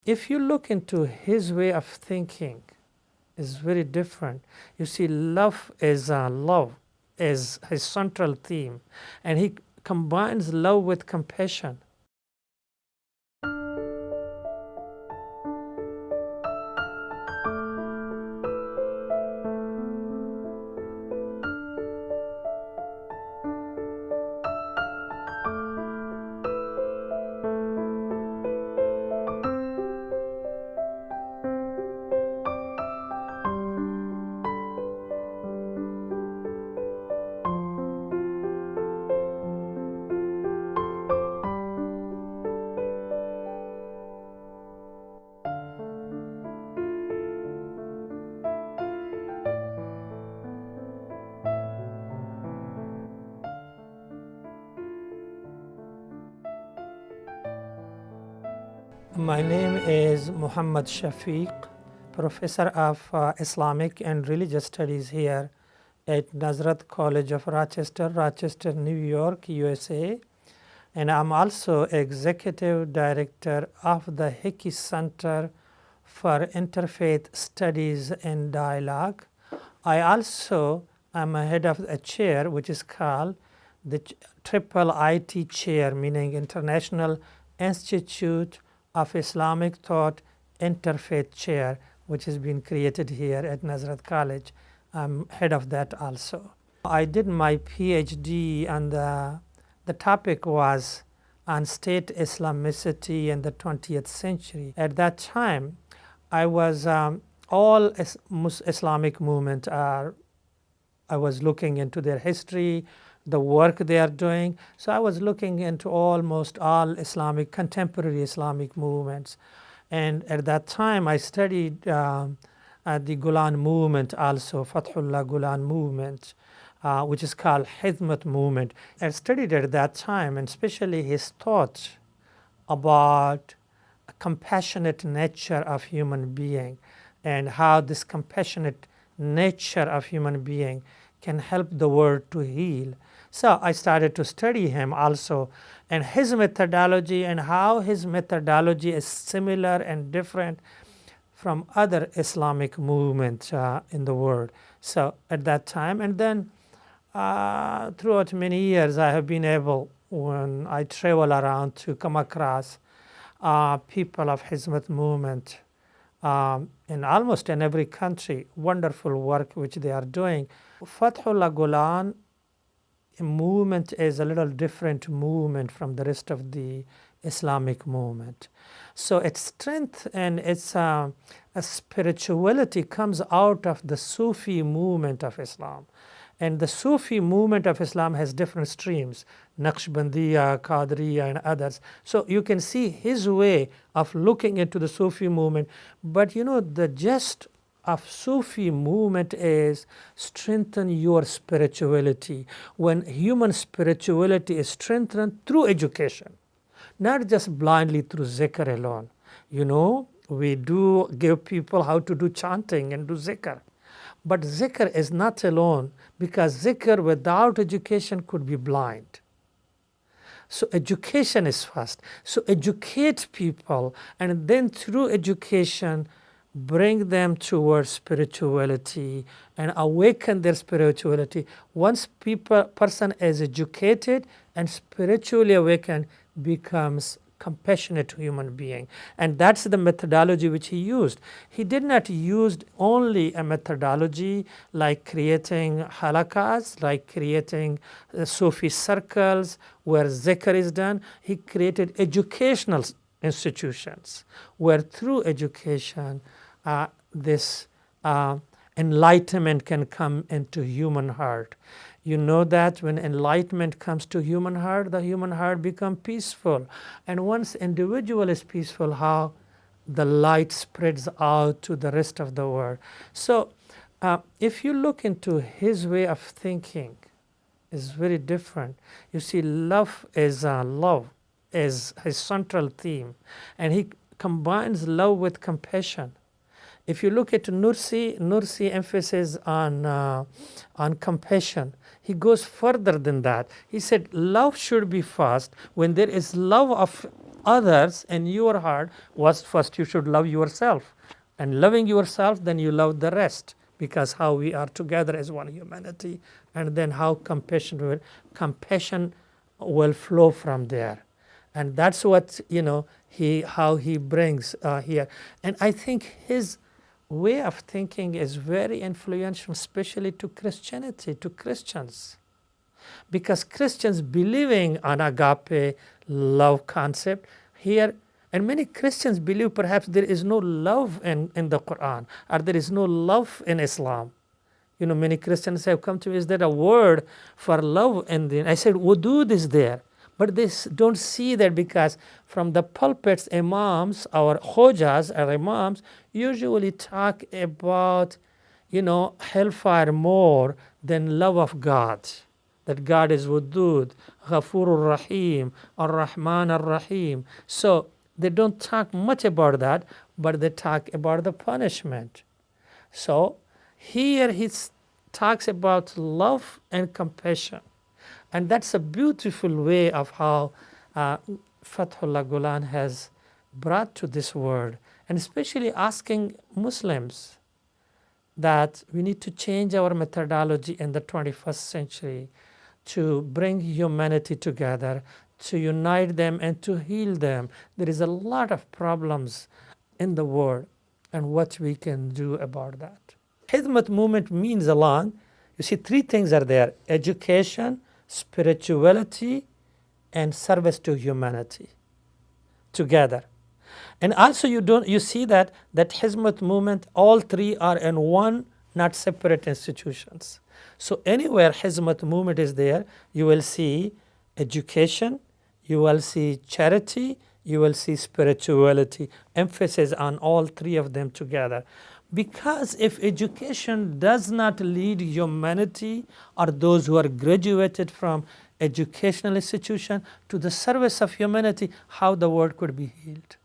if you look into his way of thinking, is very different. You see, love is his central theme, and he combines love with compassion. My name is Muhammad Shafiq, professor of Islamic and Religious Studies here at Nazareth College of Rochester, Rochester, New York, USA. And I'm also executive director of the Hickey Center for Interfaith Studies and Dialogue. I also am a head of a chair which is called the 𝐼𝐸𝐻 chair, meaning International Institute of Islamic Thought Interfaith Chair, which has been created here at Nazareth College. I'm head of that also. I did my PhD and the topic was on state Islamicity in the 20th century. At that time, I was all Islamic movement I was looking into their history, the work they are doing. So I was looking into almost all contemporary Islamic movements. And at that time, I studied the Gülen movement also, Fethullah Gulen movement, which is called Hizmet Movement. I studied at that time, and especially his thoughts about a compassionate nature of human being and how this compassionate nature of human being can help the world to heal. So I started to study him also, and his methodology and how his methodology is similar and different from other Islamic movements in the world. So at that time, and then throughout many years, I have been able, when I travel around, to come across people of Hizmet Movement in almost in every country, wonderful work which they are doing. Fethullah Gulen movement is a little different movement from the rest of the Islamic movement. So its strength and its spirituality comes out of the Sufi movement of Islam. And the Sufi movement of Islam has different streams, Naqshbandiya, Qadriya, and others. So you can see his way of looking into the Sufi movement. But you know, the gist of Sufi movement is strengthen your spirituality. When human spirituality is strengthened through education, not just blindly through zikr alone. You know, we do give people how to do chanting and do zikr. But zikr is not alone, because zikr without education could be blind. So education is first. So educate people, and then through education, bring them towards spirituality and awaken their spirituality. Once person is educated and spiritually awakened, becomes compassionate human being. And that's the methodology which he used. He did not use only a methodology like creating halakas, like creating Sufi circles where zikr is done. He created educational institutions where through education this enlightenment can come into human heart. You know that when enlightenment comes to human heart, the human heart becomes peaceful. And once individual is peaceful, how the light spreads out to the rest of the world. So if you look into his way of thinking, is very different. You see, love is his central theme, and he combines love with compassion. If you look at Nursi emphasis on compassion. He goes further than that. He said love should be first. When there is love of others in your heart was first you should love yourself. And loving yourself, then you love the rest, because how we are together as one humanity, and then how compassion will flow from there. And that's what, how he brings here. And I think his way of thinking is very influential, especially to Christianity, to Christians. Because Christians believing on agape love concept here, and many Christians believe perhaps there is no love in the Quran, or there is no love in Islam. Many Christians have come to me, is there a word for love? And then I said, wudud is there. But they don't see that, because from the pulpits, imams, our hojas or imams usually talk about, hellfire more than love of God. That God is wudud, ghafurur rahim, ar-Rahman ar-Rahim. So they don't talk much about that, but they talk about the punishment. So here he talks about love and compassion. And that's a beautiful way of how Fethullah Gülen has brought to this world, and especially asking Muslims that we need to change our methodology in the 21st century to bring humanity together, to unite them and to heal them. There is a lot of problems in the world, and what we can do about that. Hizmet movement means along, you see, three things are there: education, spirituality, and service to humanity together. And also you see that Hizmet movement, all three are in one, not separate institutions. So anywhere Hizmet movement is there, you will see education, you will see charity, you will see spirituality, emphasis on all three of them together. Because if education does not lead humanity, or those who are graduated from educational institution, to the service of humanity, how the world could be healed?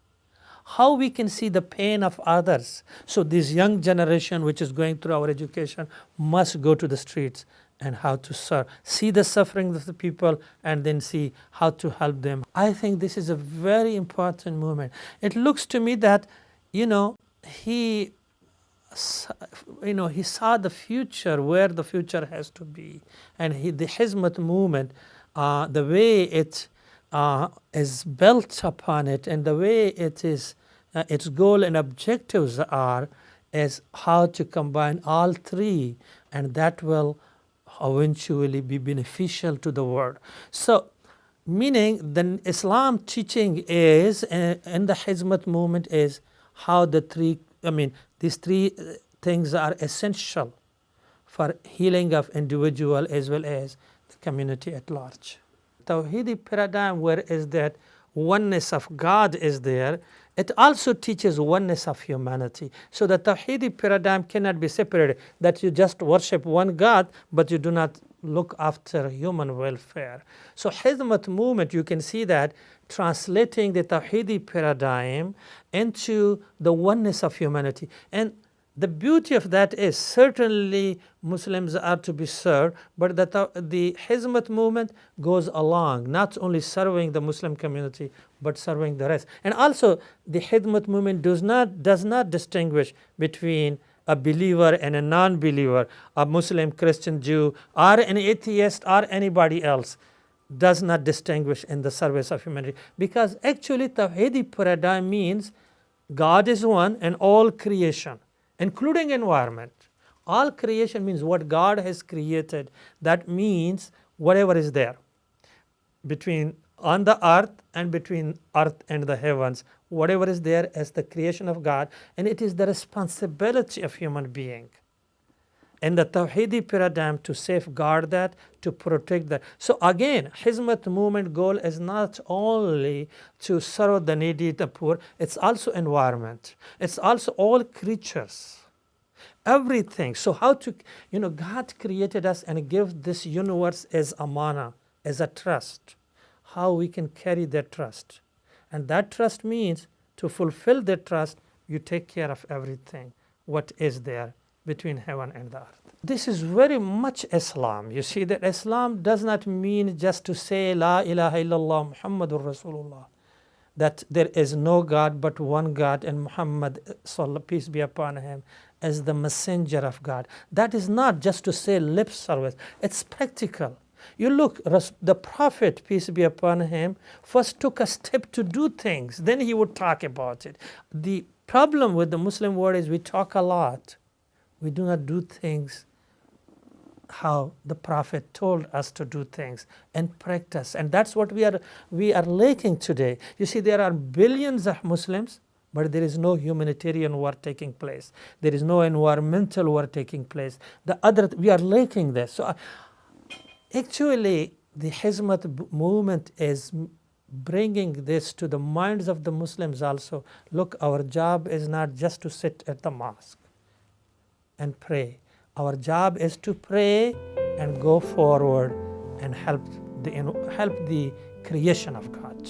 How we can see the pain of others? So this young generation which is going through our education must go to the streets and how to serve, see the suffering of the people, and then see how to help them. I think this is a very important movement. It looks to me that, he saw the future, where the future has to be. And the Hizmet movement, the way it is built upon it, and the way it is, its goal and objectives is how to combine all three, and that will eventually be beneficial to the world. So, meaning the Islam teaching is, in the Hizmet movement, is how these three things are essential for healing of individual as well as the community at large. Tawhidi paradigm, where is that oneness of God is there, it also teaches oneness of humanity. So the Tawhidi paradigm cannot be separated, that you just worship one God, but you do not look after human welfare. So Hizmet movement, you can see that translating the Tawhidi paradigm into the oneness of humanity. And the beauty of that is certainly Muslims are to be served, but the Hizmet movement goes along, not only serving the Muslim community, but serving the rest. And also the Hizmet movement does not distinguish between a believer and a non-believer, a Muslim, Christian, Jew, or an atheist, or anybody else. Does not distinguish in the service of humanity. Because actually Tawhidi paradigm means God is one, and all creation, including environment. All creation means what God has created. That means whatever is there between on the earth and between earth and the heavens, whatever is there as the creation of God, and it is the responsibility of human being and the Tawhidi paradigm to safeguard that, to protect that. So again, Hizmet movement goal is not only to serve the needy, the poor, it's also environment. It's also all creatures, everything. So how to, God created us and give this universe as amana, as a trust. How we can carry that trust. And that trust means to fulfill that trust, you take care of everything, what is there between heaven and the earth. This is very much Islam. You see that Islam does not mean just to say La ilaha illallah Muhammadur Rasulullah. that there is no God but one God, and Muhammad, peace be upon him, is the messenger of God. That is not just to say lip service, it's practical. You look, the Prophet, peace be upon him, first took a step to do things, then he would talk about it. The problem with the Muslim world is we talk a lot, we do not do things how the Prophet told us to do things and practice. And that's what we are lacking today. You see, there are billions of Muslims, but there is no humanitarian war taking place. There is no environmental war taking place. We are lacking this. So actually, the Hizmet movement is bringing this to the minds of the Muslims also. Look, our job is not just to sit at the mosque and pray. Our job is to pray and go forward and help the creation of God.